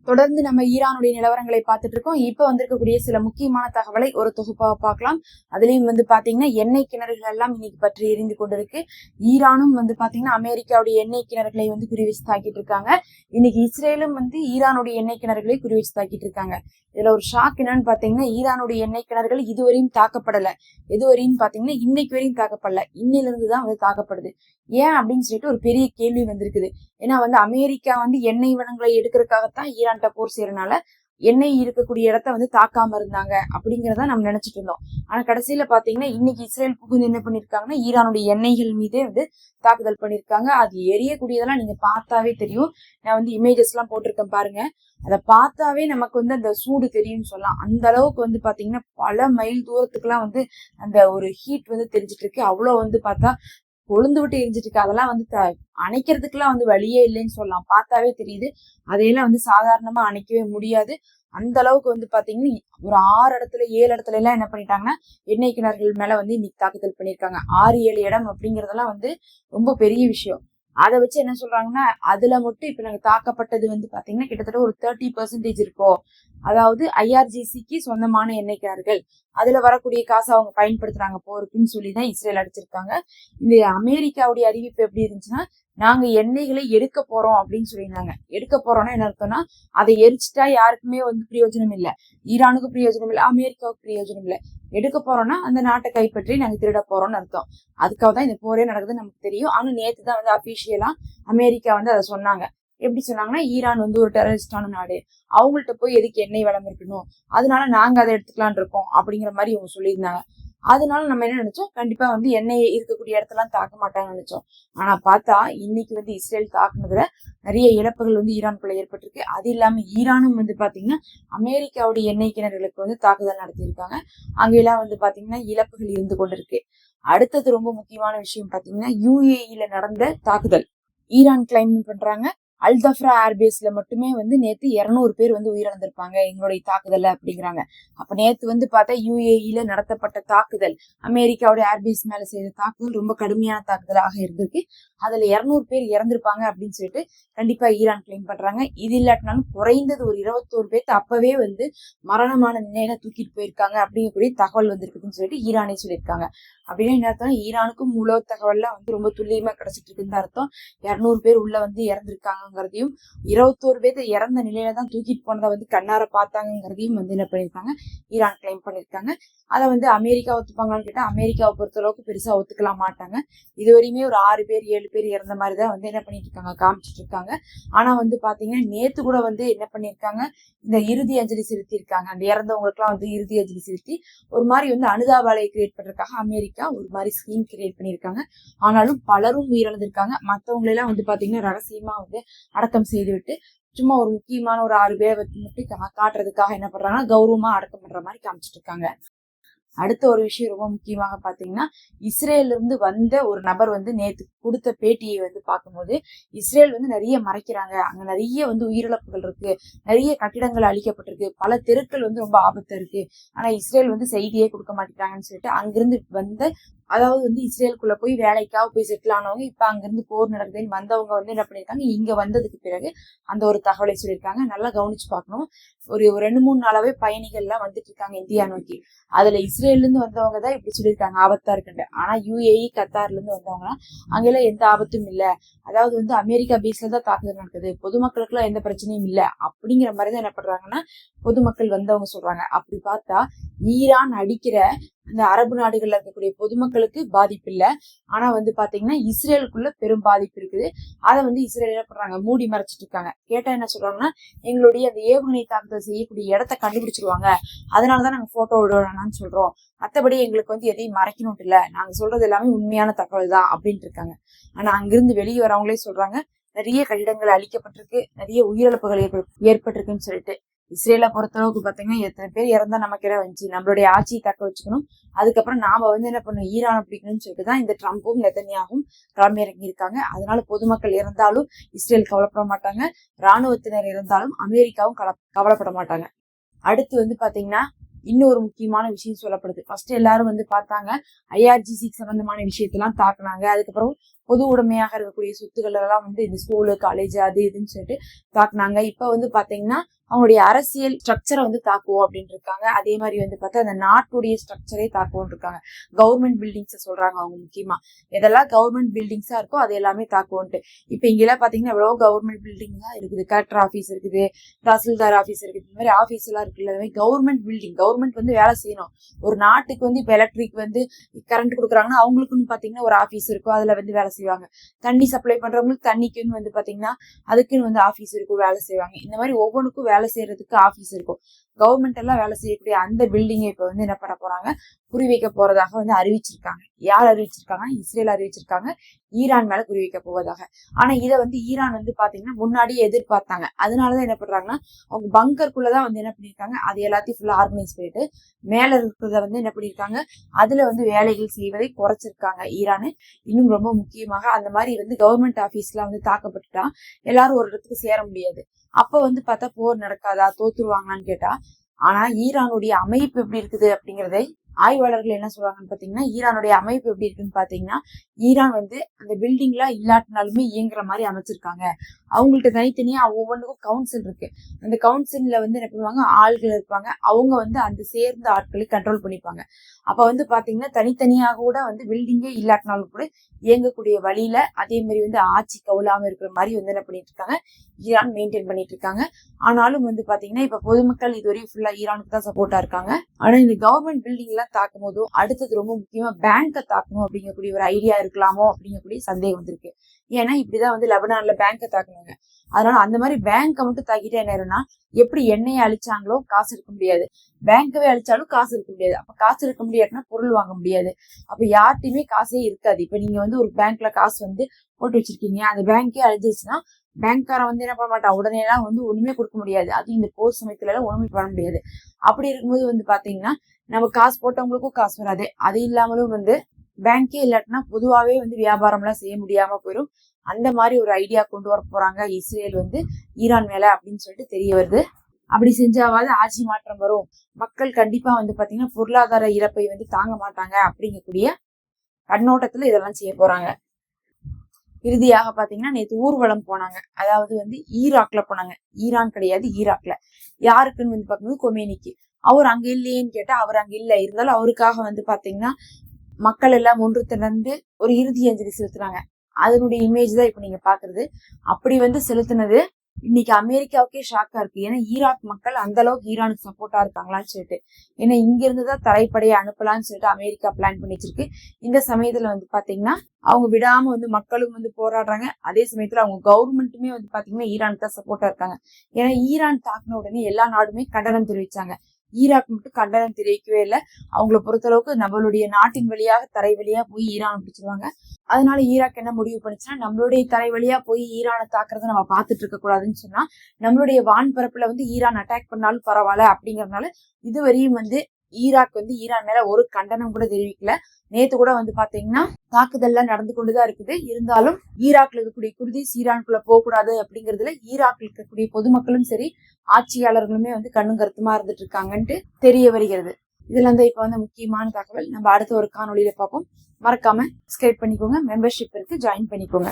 தொடர்ந்து நம்ம ஈரானுடைய நிலவரங்களை பார்த்துட்டு இருக்கோம். இப்ப வந்திருக்கக்கூடிய சில முக்கியமான தகவலை ஒரு தொகுப்பாக பார்க்கலாம். அதுலயும் பாத்தீங்கன்னா எண்ணெய் கிணறுகள் எல்லாம் இன்னைக்கு பற்றி எரிந்து கொண்டிருக்கு. ஈரானும் பாத்தீங்கன்னா அமெரிக்காவுடைய எண்ணெய் கிணறுகளை குறிவச்சு தாக்கிட்டு இருக்காங்க. இன்னைக்கு இஸ்ரேலும் ஈரானுடைய எண்ணெய் கிணறுகளை குறிவச்சு தாக்கிட்டு இருக்காங்க. இதுல ஒரு ஷாக் என்னன்னு பாத்தீங்கன்னா ஈரானுடைய எண்ணெய் கிணறுகள் இதுவரையும் தாக்கப்படல. எதுவரையும் பாத்தீங்கன்னா இன்னைக்கு வரையும் தாக்கப்படல. இன்னையில இருந்துதான் தாக்கப்படுது. ஏன் அப்படின்னு சொல்லிட்டு ஒரு பெரிய கேள்வி வந்திருக்குது. ஏன்னா அமெரிக்கா எண்ணெய் வளங்களை எடுக்கிறதுக்காகத்தான் ஈரான்கிட்ட போர் செய்யறதுனால எண்ணெய் இருக்கக்கூடிய இடத்த தாக்காம இருந்தாங்க அப்படிங்கிறத நம்ம நினைச்சிட்டு இருந்தோம். ஆனா கடைசியில பாத்தீங்கன்னா இன்னைக்கு இஸ்ரேல் புகுந்து என்ன பண்ணிருக்காங்கன்னா ஈரானுடைய எண்ணெய்கள் மீதே தாக்குதல் பண்ணிருக்காங்க. அது எரியக்கூடியதெல்லாம் நீங்க பார்த்தாவே தெரியும். நான் இமேஜஸ் எல்லாம் போட்டிருக்கேன் பாருங்க. அதை பார்த்தாவே நமக்கு அந்த சூடு தெரியும்னு சொல்லலாம். அந்த அளவுக்கு பாத்தீங்கன்னா பல மைல் தூரத்துக்கு எல்லாம் அந்த ஒரு ஹீட் தெரிஞ்சிட்டு இருக்கு. அவ்வளவு பார்த்தா கொழுந்து விட்டு எரிஞ்சிட்டு இருக்கு. அதெல்லாம் அணைக்கிறதுக்கெல்லாம் வழியே இல்லைன்னு சொல்லலாம். பார்த்தாவே தெரியுது. அதையெல்லாம் சாதாரணமா அணைக்கவே முடியாது. அந்த அளவுக்கு பாத்தீங்கன்னா ஒரு 6 இடத்துல 7 இடத்துல எல்லாம் என்ன பண்ணிட்டாங்கன்னா எண்ணெய் கிணறுகள் மேல இன்னைக்கு தாக்குதல் பண்ணிருக்காங்க. 6-7 இடம் அப்படிங்கறதெல்லாம் ரொம்ப பெரிய விஷயம். அதை வச்சு என்ன சொல்றாங்கன்னா அதுல மட்டும் இப்ப நாங்க தாக்கப்பட்டது பாத்தீங்கன்னா கிட்டத்தட்ட ஒரு 30% இருக்கும். அதாவது IRGCக்கு சொந்தமான எண்ணெய் கிணறுகள் அதுல வரக்கூடிய காசை அவங்க பயன்படுத்துறாங்க போருக்குன்னு சொல்லிதான் இஸ்ரேல் அடிச்சிருக்காங்க. இந்த அமெரிக்காவுடைய அறிவிப்பு எப்படி இருந்துச்சுன்னா நாங்க எண்ணெய்களை எடுக்க போறோம் அப்படின்னு சொல்லியிருந்தாங்க. எடுக்க போறோம்னா என்ன அர்த்தம்னா அதை எரிச்சுட்டா யாருக்குமே பிரயோஜனம் இல்லை. ஈரானுக்கு பிரயோஜனம் இல்லை, அமெரிக்காவுக்கு பிரயோஜனம் இல்லை. எடுக்க போறோம்னா அந்த நாட்டை கைப்பற்றி நாங்க திருட போறோம்னு அர்த்தம். அதுக்காக தான் இந்த போரே நடக்குதுன்னு நமக்கு தெரியும். ஆனா நேத்து தான் அபிஷியலா அமெரிக்கா அதை சொன்னாங்க. எப்படி சொன்னாங்கன்னா ஈரான் ஒரு டெரரிஸ்டான நாடு, அவங்கள்ட்ட போய் எதுக்கு எண்ணெய் வளம் இருக்கணும், அதனால நாங்க அதை எடுத்துக்கலான் இருக்கோம் அப்படிங்கிற மாதிரி இவங்க சொல்லியிருந்தாங்க. அதனால நம்ம என்ன நினைச்சோம், கண்டிப்பா எண்ணெய் இருக்கக்கூடிய இடத்தெல்லாம் தாக்க மாட்டாங்கன்னு நினைச்சோம். ஆனா பார்த்தா இன்னைக்கு இஸ்ரேல் தாக்குனதுல நிறைய இழப்புகள் ஈரானுக்குள்ள ஏற்பட்டிருக்கு. அது இல்லாம ஈரானும் பாத்தீங்கன்னா அமெரிக்காவுடைய எண்ணெய் கிணறுகளுக்கு தாக்குதல் நடத்தியிருக்காங்க. அங்கெல்லாம் பாத்தீங்கன்னா இழப்புகள் இருந்து கொண்டிருக்கு. அடுத்தது ரொம்ப முக்கியமான விஷயம் பாத்தீங்கன்னா UAE-ல நடந்த தாக்குதல். ஈரான் கிளைம் பண்றாங்க அல்தஃப்ரா ஏர்பேஸ்ல மட்டுமே நேத்து 200 பேர் உயிரிழந்திருப்பாங்க எங்களுடைய தாக்குதல் அப்படிங்கிறாங்க. அப்ப நேத்து பார்த்தா UAE-ல நடத்தப்பட்ட தாக்குதல், அமெரிக்காவுடைய ஏர்பேஸ் மேல செய்த தாக்குதல் ரொம்ப கடுமையான தாக்குதலாக இருந்திருக்கு. அதுல 200 பேர் இறந்திருப்பாங்க அப்படின்னு சொல்லிட்டு கண்டிப்பா ஈரான் கிளைம் பண்றாங்க. இது இல்லாட்டினாலும் குறைந்தது ஒரு 21 பேர்த்து அப்பவே மரணமான நிலையில தூக்கிட்டு போயிருக்காங்க அப்படிங்கக்கூடிய தகவல் வந்திருக்குதுன்னு சொல்லிட்டு ஈரானே சொல்லியிருக்காங்க. அப்படின்னு என்ன அர்த்தம், ஈரானுக்கும் உளவு தகவல்லாம் ரொம்ப துல்லியமா கிடைச்சிட்டு இருக்குன்னு அர்த்தம். 200 பேர் உள்ள இறந்திருக்காங்கிறதையும் 21 பேர் இறந்த நிலையில தான் தூக்கிட்டு போனதை கண்ணார பார்த்தாங்கிறதையும் என்ன பண்ணிருக்காங்க, ஈரான் கிளைம் பண்ணிருக்காங்க. அதை அமெரிக்கா ஒத்துப்பாங்களான்னு கேட்டா அமெரிக்காவை பொறுத்த அளவுக்கு பெருசா ஒத்துக்கலாம் மாட்டாங்க. இதுவரையுமே ஒரு 6 பேர் 7 பேர் இறந்த மாதிரிதான் என்ன பண்ணிட்டு இருக்காங்க, காமிச்சிட்டு இருக்காங்க. ஆனா பாத்தீங்கன்னா நேத்து கூட என்ன பண்ணிருக்காங்க, இந்த இறுதி அஞ்சலி செலுத்தி இருக்காங்க. அந்த இறந்தவங்களுக்கு எல்லாம் இறுதி அஞ்சலி செலுத்தி ஒரு மாதிரி அனுதாபாலையை கிரியேட் பண்றதுக்காக அமெரிக்கா ஒரு மாதிரி ஸ்கீம் கிரியேட் பண்ணிருக்காங்க. ஆனாலும் பலரும் உயிரிழந்திருக்காங்க. மத்தவங்க எல்லாம் பாத்தீங்கன்னா ரகசியமா அடக்கம் செய்து விட்டு சும்மா ஒரு முக்கியமான ஒரு 6 பேரை மட்டும் காட்டுறதுக்காக என்ன பண்றாங்கன்னா கௌரவமா அடக்கம் பண்ற மாதிரி காமிச்சிட்டு இருக்காங்க. அடுத்த ஒரு விஷயம் ரொம்ப முக்கியமாக பாத்தீங்கன்னா இஸ்ரேல்ல இருந்து வந்த ஒரு நபர் நேத்து கொடுத்த பேட்டியை பார்க்கும்போது இஸ்ரேல் நிறைய மறைக்கிறாங்க, அங்க நிறைய உயிரிழப்புகள் இருக்கு, நிறைய கட்டிடங்கள் அழிக்கப்பட்டிருக்கு, பல தெருக்கள் ரொம்ப ஆபத்தா இருக்கு, ஆனா இஸ்ரேல் செய்தியே கொடுக்க மாட்டேங்கிறாங்கன்னு சொல்லிட்டு அங்கிருந்து வந்த, அதாவது இஸ்ரேலுக்குள்ள போய் வேலைக்காக போய் செட்டில் ஆனவங்க இப்ப அங்கிருந்து போர் நடக்குதுன்னு வந்தவங்க என்ன பண்ணிருக்காங்க, இங்க வந்ததுக்கு பிறகு அந்த ஒரு தகவலை சொல்லியிருக்காங்க. நல்லா கவனிச்சு பார்க்கணும். ஒரு 2-3 நாளாவே பயணிகள் எல்லாம் வந்துட்டு இருக்காங்க இந்தியா நோக்கி. அதுல இஸ்ரேல்ல இருந்து வந்தவங்க தான் இப்படி சொல்லியிருக்காங்க ஆபத்தா இருக்குன்னு. ஆனா UAE கத்தார்ல இருந்து வந்தவங்கன்னா அங்கெல்லாம் எந்த ஆபத்தும் இல்ல, அதாவது அமெரிக்கா பேஸ்ல தான் தாக்குதல் நடக்குது, பொதுமக்களுக்கு எல்லாம் எந்த பிரச்சனையும் இல்ல அப்படிங்கிற மாதிரிதான் என்ன பண்றாங்கன்னா பொதுமக்கள் வந்தவங்க சொல்றாங்க. அப்படி பார்த்தா ஈரான் அடிக்கிற அந்த அரபு நாடுகள்ல இருக்கக்கூடிய பொதுமக்களுக்கு பாதிப்பு இல்ல, ஆனா பாத்தீங்கன்னா இஸ்ரேலுக்குள்ள பெரும் பாதிப்பு இருக்குது. அதை இஸ்ரேல் என்ன பண்றாங்க, மூடி மறைச்சிட்டு இருக்காங்க. கேட்டா என்ன சொல்றாங்கன்னா எங்களுடைய அந்த ஏவுகணை தாக்குதல் செய்யக்கூடிய இடத்த கண்டுபிடிச்சிருவாங்க, அதனாலதான் நாங்க போட்டோ விடணும்னு சொல்றோம், மத்தபடி எங்களுக்கு எதையும் மறைக்கணும் இல்ல, நாங்க சொல்றது எல்லாமே உண்மையான தகவல் தான் அப்படின்ட்டு இருக்காங்க. ஆனா அங்கிருந்து வெளியே வரவங்களே சொல்றாங்க நிறைய கட்டிடங்கள் அழிக்கப்பட்டிருக்கு, நிறைய உயிரிழப்புகள் ஏற்பட்டிருக்குன்னு சொல்லிட்டு. இஸ்ரேலை பொறுத்தளவுக்கு பாத்தீங்கன்னா எத்தனை பேர் இறந்தா நமக்கு இடம் வந்துச்சு, நம்மளுடைய ஆட்சியை தக்க வச்சுக்கணும், அதுக்கப்புறம் நாம என்ன பண்ணணும், ஈரானை பிடிக்கணும்னு சொல்லிட்டு தான் இந்த ட்ரம்பும் நெதன்யாகும் களமிறங்கி இருக்காங்க. அதனால பொதுமக்கள் இறந்தாலும் இஸ்ரேல் கவலைப்பட மாட்டாங்க, இராணுவத்தினர் இறந்தாலும் அமெரிக்காவும் கவலைப்பட மாட்டாங்க. அடுத்து பாத்தீங்கன்னா இன்னொரு முக்கியமான விஷயம் சொல்லப்படுது. ஃபர்ஸ்ட் எல்லாரும் பார்த்தாங்க IRGC சம்பந்தமான விஷயத்தெல்லாம் தாக்குனாங்க, அதுக்கப்புறம் பொது உடைமையாக இருக்கக்கூடிய சொத்துக்கள் எல்லாம் வந்து இந்த ஸ்கூலு காலேஜ் அது இதுன்னு சொல்லிட்டு தாக்குனாங்க. இப்ப வந்து பாத்தீங்கன்னா அவங்களுடைய அரசியல் ஸ்ட்ரக்சரை வந்து தாக்குவோம் அப்படின்னு இருக்காங்க. அதே மாதிரி வந்து பார்த்தா அந்த நாட்டுடைய ஸ்ட்ரக்சரே தாக்குவோம் இருக்காங்க. கவர்மெண்ட் பில்டிங்ஸை சொல்றாங்க அவங்க முக்கியமா. எதெல்லாம் கவர்மெண்ட் பில்டிங்ஸா இருக்கோ அது எல்லாமே தாக்குவோன்ட்டு. இப்ப இங்கெல்லாம் பாத்தீங்கன்னா எவ்வளவு கவர்மெண்ட் பில்டிங் தான் இருக்குது. கலெக்டர் ஆபீஸ் இருக்குது, தாசில்தார் ஆபீஸ் இருக்குது, இந்த மாதிரி ஆபீஸ் எல்லாம் இருக்குல்ல. அது மாதிரி கவர்மெண்ட் பில்டிங், கவர்மெண்ட் வந்து வேலை செய்யணும். ஒரு நாட்டுக்கு வந்து இப்ப எலக்ட்ரிக் வந்து கரண்ட் கொடுக்குறாங்கன்னா அவங்களுக்குன்னு பாத்தீங்கன்னா ஒரு ஆபீஸ் இருக்கும், அதுல வந்து வேலை செய்வாங்க. தண்ணி சப்ளை பண்றவங்களுக்கு தண்ணிக்குன்னு வந்து பாத்தீங்கன்னா அதுக்குன்னு வந்து ஆபீஸ் இருக்கும், வேலை செய்வாங்க. இந்த மாதிரி ஒவ்வொன்றுக்கும் வேலை செய்யறதுக்கு ஆபீஸ் இருக்கும். கவர்மெண்ட் எல்லாம் வேலை செய்யக்கூடிய அந்த பில்டிங்கை இப்ப வந்து என்ன பண்ண போறாங்க, குறி வைக்க போறதாக வந்து அறிவிச்சிருக்காங்க. யார் அறிவிச்சிருக்காங்க? இஸ்ரேல் அறிவிச்சிருக்காங்க ஈரான் மேல குறி வைக்க போவதாக. ஆனா இதை வந்து ஈரான் வந்து பாத்தீங்கன்னா முன்னாடியே எதிர்பார்த்தாங்க. அதனாலதான் என்ன பண்றாங்கன்னா அவங்க பங்கருக்குள்ளதான் வந்து என்ன பண்ணிருக்காங்க, அது எல்லாத்தையும் ஃபுல்லா ஆர்கனைஸ் பண்ணிட்டு மேல இருக்கிறத வந்து என்ன பண்ணிருக்காங்க, அதுல வந்து வேலைகள் செய்வதை குறைச்சிருக்காங்க ஈரானு. இன்னும் ரொம்ப முக்கியமாக அந்த மாதிரி வந்து கவர்மெண்ட் ஆபீஸ்ல வந்து தாக்கப்பட்டுட்டா எல்லாரும் ஒரு இடத்துக்கு சேர முடியாது. அப்ப வந்து பார்த்தா போர் நடக்காதா, தோத்துருவாங்களான்னு கேட்டா, ஆனா ஈரானுடைய அமைப்பு எப்படி இருக்குது அப்படிங்கறதை ஆய்வாளர்கள் என்ன சொல்றாங்கன்னு பாத்தீங்கன்னா, ஈரானுடைய அமைப்பு எப்படி இருக்குன்னு பாத்தீங்கன்னா, ஈரான் வந்து அந்த பில்டிங்ல இல்லாட்டினாலுமே இயங்குற மாதிரி அமைச்சிருக்காங்க. அவங்கள்ட்ட தனித்தனியா ஒவ்வொன்றுக்கும் கவுன்சில் இருக்கு. அந்த கவுன்சில்ல வந்து என்ன பண்ணுவாங்க, ஆள்கள் இருப்பாங்க. அவங்க வந்து அந்த சேர்ந்த ஆட்களை கண்ட்ரோல் பண்ணிப்பாங்க. அப்ப வந்து பாத்தீங்கன்னா தனித்தனியாக கூட வந்து பில்டிங்கே இல்லாட்டினாலும் கூட இயங்கக்கூடிய வழியில அதே மாதிரி வந்து ஆட்சி கவுலாம இருக்கிற மாதிரி வந்து என்ன பண்ணிட்டு இருக்காங்க, ஈரான் மெயின்டைன் பண்ணிட்டு இருக்காங்க. ஆனாலும் வந்து பாத்தீங்கன்னா இப்ப பொதுமக்கள் இதுவரையும் ஃபுல்லா ஈரானுக்கு தான் சப்போர்ட்டா இருக்காங்க. ஆனா இந்த கவர்மெண்ட் பில்டிங் எல்லாம் தாக்கும் போதும் அடுத்தது ரொம்ப முக்கியமா பேங்கை தாக்கணும் அப்படிங்கக்கூடிய ஒரு ஐடியா இருக்கலாமோ அப்படிங்கக்கூடிய சந்தேகம் வந்திருக்கு. ஏன்னா இப்படிதான் வந்து லெபனான்ல பேங்கை தாக்குனாங்க. அதனால அந்த மாதிரி பேங்கை மட்டும் தாக்கிட்டே என்ன ஆயிரும்னா, எப்படி எண்ணெயை அழிச்சாங்களோ காசு இருக்க முடியாது, பேங்கவே அழிச்சாலும் காசு இருக்க முடியாது. அப்ப காசு இருக்க முடியாதுன்னா பொருள் வாங்க முடியாது. அப்ப யார்ட்டையுமே காசே இருக்காது. இப்ப நீங்க வந்து ஒரு பேங்க்ல காசு வந்து போட்டு வச்சிருக்கீங்க, அந்த பேங்கே அழிஞ்சிருச்சுன்னா பேங்க்காரன் வந்து என்ன பண்ண மாட்டான், உடனே எல்லாம் வந்து ஒண்ணுமே கொடுக்க முடியாது. அது இந்த போர் சமயத்துல எல்லாம் ஒண்ணுமே பண்ண முடியாது. அப்படி இருக்கும்போது வந்து பாத்தீங்கன்னா நம்ம காசு போட்டவங்களுக்கும் காசு வராது. அது இல்லாமலும் வந்து பேங்கே இல்லாட்டினா பொதுவாவே வந்து வியாபாரம் எல்லாம் செய்ய முடியாம போயிடும். அந்த மாதிரி ஒரு ஐடியா கொண்டு வர போறாங்க இஸ்ரேல் வந்து ஈரான் மேல அப்படின்னு சொல்லிட்டு தெரிய வருது. அப்படி செஞ்சாவது ஆட்சி மாற்றம் வரும், மக்கள் கண்டிப்பா வந்து பாத்தீங்கன்னா பொருளாதார இழப்பை வந்து தாங்க மாட்டாங்க அப்படிங்கக்கூடிய கண்ணோட்டத்துல இதெல்லாம் செய்ய போறாங்க. இறுதியாக பாத்தீங்கன்னா நேற்று ஊர்வலம் போனாங்க. அதாவது வந்து ஈராக்ல போனாங்க, ஈரான் கிடையாது ஈராக்ல. யாருக்குன்னு வந்து பாக்கும்போது கொமேனிக்கு. அவர் அங்க இல்லையேன்னு கேட்டா அவர் அங்க இல்ல, இருந்தாலும் அவருக்காக வந்து பாத்தீங்கன்னா மக்கள் எல்லாம் ஒன்று திரண்டு ஒரு இறுதி அஞ்சலி செலுத்துறாங்க. அதனுடைய இமேஜ் தான் இப்ப நீங்க பாக்குறது. அப்படி வந்து செலுத்தினது இன்னைக்கு அமெரிக்காவுக்கே ஷாக்கா இருக்கு. ஏன்னா ஈராக் மக்கள் அந்த அளவுக்கு ஈரானுக்கு சப்போர்ட்டா இருக்காங்களான்னு சொல்லிட்டு. ஏன்னா இங்க இருந்துதான் தரைப்படையை அனுப்பலாம்னு சொல்லிட்டு அமெரிக்கா பிளான் பண்ணி வச்சிருக்கு. இந்த சமயத்துல வந்து பாத்தீங்கன்னா அவங்க விடாம வந்து மக்களும் வந்து போராடுறாங்க. அதே சமயத்துல அவங்க கவர்மெண்ட்டுமே வந்து பாத்தீங்கன்னா ஈரானுக்கு தான் சப்போர்ட்டா இருக்காங்க. ஏன்னா ஈரான் தாக்குன உடனே எல்லா நாடுமே கண்டனம் தெரிவிச்சாங்க. ஈராக் மட்டும் கண்டனம் தெரிவிக்கவே இல்லை. அவங்களை பொறுத்தளவுக்கு நம்மளுடைய நாட்டின் வழியாக தரை வழியா போய் ஈரான் பிடிச்சிருவாங்க. அதனால ஈராக் என்ன முடிவு பண்ணுச்சுன்னா, நம்மளுடைய தரை வழியா போய் ஈரானை தாக்குறத நம்ம பார்த்துட்டு இருக்க கூடாதுன்னு சொன்னா, நம்மளுடைய வான்பரப்புல வந்து ஈரான் அட்டாக் பண்ணாலும் பரவாயில்ல அப்படிங்கறதுனால இதுவரையும் வந்து ஈராக் வந்து ஈரான் மேல ஒரு கண்டனம் கூட தெரிவிக்கல. நேத்து கூட வந்து பாத்தீங்கன்னா தாக்குதல்லாம் நடந்து கொண்டுதான் இருக்குது. இருந்தாலும் ஈராக்ல இருக்கக்கூடிய குர்திஸ் ஈரானுக்குள்ள போக கூடாது அப்படிங்கறதுல ஈராக்ல இருக்கக்கூடிய பொதுமக்களும் சரி ஆட்சியாளர்களுமே வந்து கண்ணும் கருத்துமா இருந்துட்டு இருக்காங்கன்ட்டு தெரிய வருகிறது. இதுல இருந்து இப்ப வந்து முக்கியமான தகவல் நம்ம அடுத்த ஒரு காணொலியில பார்ப்போம். மறக்காம சப்ஸ்கிரைப் பண்ணிக்கோங்க, மெம்பர்ஷிப் இருக்கு, ஜாயின் பண்ணிக்கோங்க.